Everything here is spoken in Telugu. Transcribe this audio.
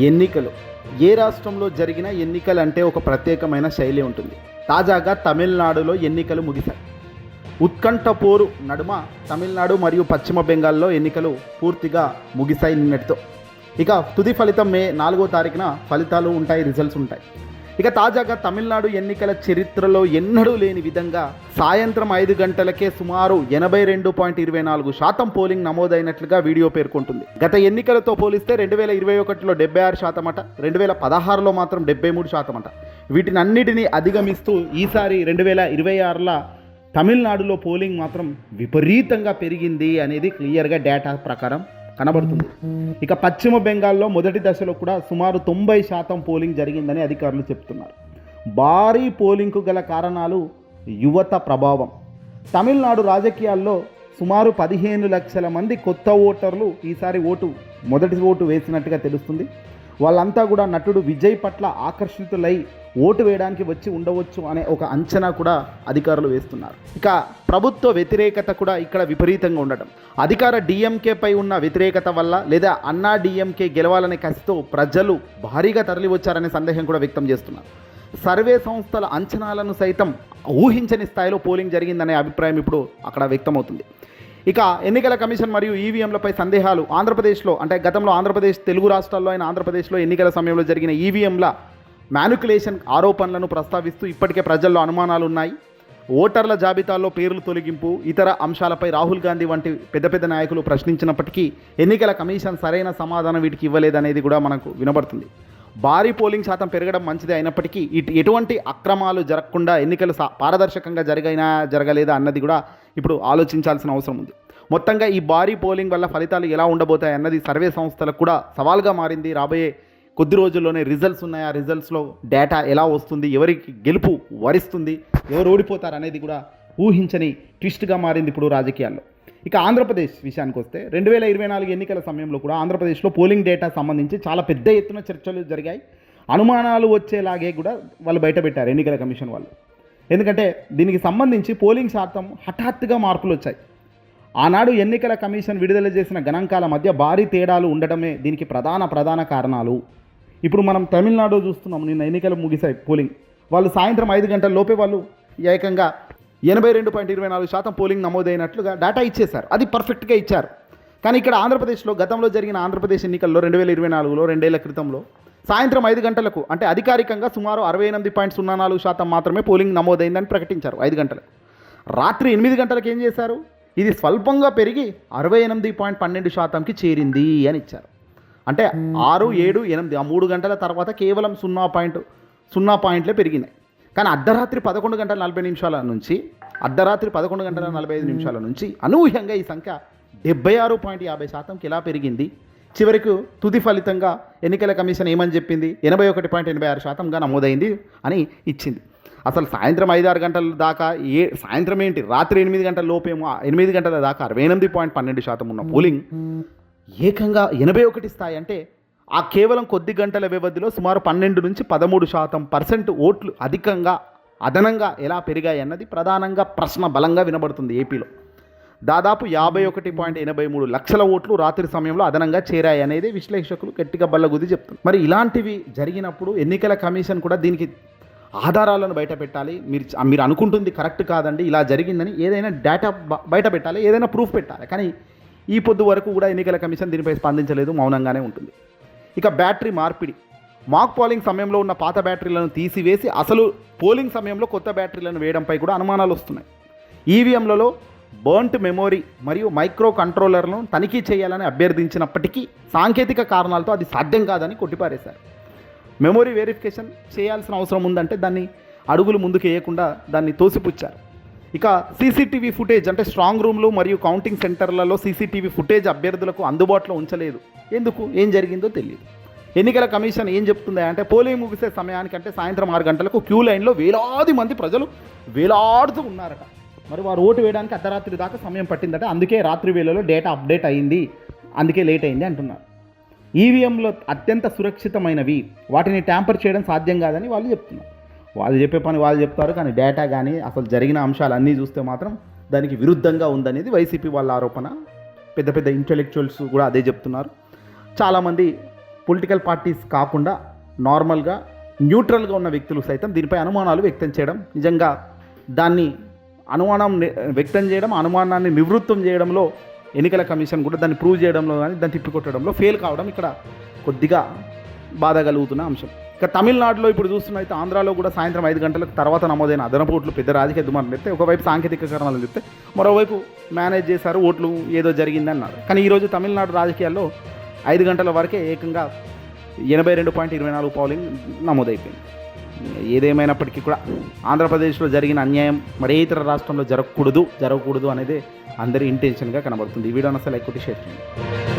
ఎన్నికలు ఏ రాష్ట్రంలో జరిగిన ఎన్నికలు అంటే ఒక ప్రత్యేకమైన శైలి ఉంటుంది. తాజాగా తమిళనాడులో ఎన్నికలు ముగిశాయి. ఉత్కంఠ పోరు నడుమ తమిళనాడు మరియు పశ్చిమ బెంగాల్లో ఎన్నికలు పూర్తిగా ముగిశాయి నిన్నటితో. ఇక తుది ఫలితం మే 4వ తారీఖున ఫలితాలు ఉంటాయి, రిజల్ట్స్ ఉంటాయి. ఇక తాజాగా తమిళనాడు ఎన్నికల చరిత్రలో ఎన్నడూ లేని విధంగా సాయంత్రం 5 గంటలకే సుమారు 82.24% పోలింగ్ నమోదైనట్లుగా వీడియో పేర్కొంటుంది. గత ఎన్నికలతో పోలిస్తే 2021లో 76% అట, 2016లో మాత్రం 73% అట. వీటినన్నిటినీ అధిగమిస్తూ ఈసారి 2026లో తమిళనాడులో పోలింగ్ మాత్రం విపరీతంగా పెరిగింది అనేది క్లియర్గా డేటా ప్రకారం కనబడుతుంది. ఇక పశ్చిమ బెంగాల్లో మొదటి దశలో కూడా సుమారు 90% పోలింగ్ జరిగిందని అధికారులు చెప్తున్నారు. భారీ పోలింగ్కు గల కారణాలు యువత ప్రభావం. తమిళనాడు రాజకీయాల్లో సుమారు 15 లక్షల మంది కొత్త ఓటర్లు ఈసారి మొదటి ఓటు వేసినట్టుగా తెలుస్తుంది. వాళ్ళంతా కూడా నటుడు విజయ్ పట్ల ఆకర్షితులై ఓటు వేయడానికి వచ్చి ఉండవచ్చు అనే ఒక అంచనా కూడా అధికారులు వేస్తున్నారు. ఇక ప్రభుత్వ వ్యతిరేకత కూడా ఇక్కడ విపరీతంగా ఉండటం, అధికార డిఎంకేపై ఉన్న వ్యతిరేకత వల్ల లేదా అన్నా డిఎంకే గెలవాలనే కసితో ప్రజలు భారీగా తరలి వచ్చారనే సందేహం కూడా వ్యక్తం చేస్తున్నారు. సర్వే సంస్థల అంచనాలను సైతం ఊహించని స్థాయిలో పోలింగ్ జరిగిందనే అభిప్రాయం ఇప్పుడు అక్కడ వ్యక్తమవుతుంది. ఇక ఎన్నికల కమిషన్ మరియు ఈవీఎంలపై సందేహాలు. ఆంధ్రప్రదేశ్లో అంటే గతంలో ఆంధ్రప్రదేశ్ తెలుగు రాష్ట్రాల్లో అయిన ఆంధ్రప్రదేశ్లో ఎన్నికల సమయంలో జరిగిన ఈవీఎంల మ్యానిపులేషన్ ఆరోపణలను ప్రస్తావిస్తూ ఇప్పటికే ప్రజల్లో అనుమానాలు ఉన్నాయి. ఓటర్ల జాబితాల్లో పేర్లు తొలగింపు, ఇతర అంశాలపై రాహుల్ గాంధీ వంటి పెద్ద పెద్ద నాయకులు ప్రశ్నించినప్పటికీ ఎన్నికల కమిషన్ సరైన సమాధానం వీటికి ఇవ్వలేదనేది కూడా మనకు వినబడుతుంది. భారీ పోలింగ్ శాతం పెరగడం మంచిదే అయినప్పటికీ ఎటువంటి అక్రమాలు జరగకుండా ఎన్నికలు పారదర్శకంగా జరగలేదా అన్నది కూడా ఇప్పుడు ఆలోచించాల్సిన అవసరం ఉంది. మొత్తంగా ఈ భారీ పోలింగ్ వల్ల ఫలితాలు ఎలా ఉండబోతాయి అన్నది సర్వే సంస్థలకు కూడా సవాల్గా మారింది. రాబోయే కొద్ది రోజుల్లోనే రిజల్ట్స్ ఉన్నాయి. ఆ రిజల్ట్స్లో డేటా ఎలా వస్తుంది, ఎవరికి గెలుపు వరిస్తుంది, ఎవరు ఓడిపోతారు అనేది కూడా ఊహించని ట్విస్ట్గా మారింది ఇప్పుడు రాజకీయాల్లో. ఇక ఆంధ్రప్రదేశ్ విషయానికి వస్తే 2024 ఎన్నికల సమయంలో కూడా ఆంధ్రప్రదేశ్లో పోలింగ్ డేటా సంబంధించి చాలా పెద్ద ఎత్తున చర్చలు జరిగాయి. అనుమానాలు వచ్చేలాగే కూడా వాళ్ళు బయటపెట్టారు ఎన్నికల కమిషన్ వాళ్ళు. ఎందుకంటే దీనికి సంబంధించి పోలింగ్ శాతం హఠాత్తుగా మార్పులు వచ్చాయి. ఆనాడు ఎన్నికల కమిషన్ విడుదల చేసిన గణాంకాల మధ్య భారీ తేడాలు ఉండటమే దీనికి ప్రధాన కారణాలు. ఇప్పుడు మనం తమిళనాడు చూస్తున్నాం. నిన్న ఎన్నికలు ముగిశాయి పోలింగ్. వాళ్ళు సాయంత్రం 5 గంటల లోపే వాళ్ళు ఏకంగా 82.24% పోలింగ్ నమోదైనట్లుగా డేటా ఇచ్చేశారు. అది పర్ఫెక్ట్గా ఇచ్చారు. కానీ ఇక్కడ ఆంధ్రప్రదేశ్లో గతంలో జరిగిన ఆంధ్రప్రదేశ్ ఎన్నికల్లో 2024లో 2 ఏళ్ల క్రితంలో సాయంత్రం 5 గంటలకు అంటే అధికారికంగా సుమారు 68.04% మాత్రమే పోలింగ్ నమోదైందని ప్రకటించారు 5 గంటలకు. రాత్రి 8 గంటలకు ఏం చేశారు, ఇది స్వల్పంగా పెరిగి 68.12%కి చేరింది అని ఇచ్చారు. అంటే 6, 7, 8 ఆ 3 గంటల తర్వాత కేవలం 0 పాయింట్లే పెరిగినాయి. కానీ అర్ధరాత్రి 11 గంటల 40 నిమిషాల నుంచి అర్ధరాత్రి 11 గంటల 45 నిమిషాల నుంచి అనూహ్యంగా ఈ సంఖ్య 76.50%కి ఎలా పెరిగింది. చివరికి తుది ఫలితంగా ఎన్నికల కమిషన్ ఏమని చెప్పింది, 81.86%గా నమోదైంది అని ఇచ్చింది. అసలు సాయంత్రం 5-6 గంటల దాకా సాయంత్రం ఏంటి, రాత్రి 8 గంటల లోపేమో 8 గంటల దాకా 68.12% ఉన్న పోలింగ్ ఏకంగా 81 స్థాయి. అంటే ఆ కేవలం కొద్ది గంటల వ్యవధిలో సుమారు 12 నుంచి 13% ఓట్లు అదనంగా ఎలా పెరిగాయి అన్నది ప్రధానంగా ప్రశ్న బలంగా వినబడుతుంది. ఏపీలో దాదాపు 51.83 లక్షల ఓట్లు రాత్రి సమయంలో అదనంగా చేరాయి అనేది విశ్లేషకులు గట్టిగా బల్లగుద్ది చెప్తున్నారు. మరి ఇలాంటివి జరిగినప్పుడు ఎన్నికల కమిషన్ కూడా దీనికి ఆధారాలను బయట పెట్టాలి. మీరు అనుకుంటుంది కరెక్ట్ కాదండి, ఇలా జరిగిందని ఏదైనా డేటా బయట పెట్టాలి, ఏదైనా ప్రూఫ్ పెట్టాలి. కానీ ఈ పొద్దు వరకు కూడా ఎన్నికల కమిషన్ దీనిపై స్పందించలేదు, మౌనంగానే ఉంటుంది. ఇక బ్యాటరీ మార్పిడి. మాక్ పోలింగ్ సమయంలో ఉన్న పాత బ్యాటరీలను తీసివేసి అసలు పోలింగ్ సమయంలో కొత్త బ్యాటరీలను వేయడంపై కూడా అనుమానాలు వస్తున్నాయి. ఈవీఎంలలో బర్న్ట్ మెమొరీ మరియు మైక్రో కంట్రోలర్లను తనిఖీ చేయాలని అభ్యర్థించినప్పటికీ సాంకేతిక కారణాలతో అది సాధ్యం కాదని కొట్టిపారేశారు. మెమొరీ వెరిఫికేషన్ చేయాల్సిన అవసరం ఉందంటే దాన్ని అడుగులు ముందుకు వేయకుండా దాన్ని తోసిపుచ్చారు. ఇక సీసీటీవీ ఫుటేజ్ అంటే స్ట్రాంగ్ రూమ్లు మరియు కౌంటింగ్ సెంటర్లలో సీసీటీవీ ఫుటేజ్ అభ్యర్థులకు అందుబాటులో ఉంచలేదు. ఎందుకు, ఏం జరిగిందో తెలియదు. ఎన్నికల కమిషన్ ఏం చెప్తుంది అంటే పోలింగ్ ముగిసే సమయానికంటే సాయంత్రం 6 గంటలకు క్యూ లైన్లో వేలాది మంది ప్రజలు వేలాడుతూ ఉన్నారట. మరి వారు ఓటు వేయడానికి అర్ధరాత్రి దాకా సమయం పట్టిందట. అందుకే రాత్రి వేళలో డేటా అప్డేట్ అయింది, అందుకే లేట్ అయింది అంటున్నారు. ఈవీఎంలో అత్యంత సురక్షితమైనవి, వాటిని ట్యాంపర్ చేయడం సాధ్యం కాదని వాళ్ళు చెప్తున్నారు. వాళ్ళు చెప్పే పని వాళ్ళు చెప్తారు, కానీ డేటా కానీ అసలు జరిగిన అంశాలన్నీ చూస్తే మాత్రం దానికి విరుద్ధంగా ఉందనేది వైసీపీ వాళ్ళ ఆరోపణ. పెద్ద ఇంటెలెక్చువల్స్ కూడా అదే చెప్తున్నారు. చాలామంది పొలిటికల్ పార్టీస్ కాకుండా నార్మల్గా న్యూట్రల్గా ఉన్న వ్యక్తులు సైతం దీనిపై అనుమానాలు వ్యక్తం చేయడం, నిజంగా దాన్ని వ్యక్తం చేయడం, అనుమానాన్ని నివృత్తం చేయడంలో ఎన్నికల కమిషన్ కూడా దాన్ని ప్రూవ్ చేయడంలో కానీ దాన్ని తిప్పికొట్టడంలో ఫెయిల్ కావడం ఇక్కడ కొద్దిగా బాధ కలుగుతున్న అంశం. ఇక తమిళనాడులో ఇప్పుడు చూస్తున్నైతే ఆంధ్రాలో కూడా సాయంత్రం 5 గంటలకు తర్వాత నమోదైన అదనపు ఓట్లు పెద్ద రాజకీయ దుమారం చెప్తే, ఒకవైపు సాంకేతిక కారణాలు చెప్తే, మరోవైపు మేనేజ్ చేశారు, ఓట్లు ఏదో జరిగింది అన్నారు. కానీ ఈరోజు తమిళనాడు రాజకీయాల్లో 5 గంటల వరకే ఏకంగా 82.24 పోలింగ్ నమోదైపోయింది. ఏదేమైనప్పటికీ కూడా ఆంధ్రప్రదేశ్లో జరిగిన అన్యాయం మరే ఇతర రాష్ట్రంలో జరగకూడదు అనేది అందరి ఇంటెన్షన్గా కనబడుతుంది. ఈ వీడియో అసలు లైక్ కొట్టి షేర్ చేయండి.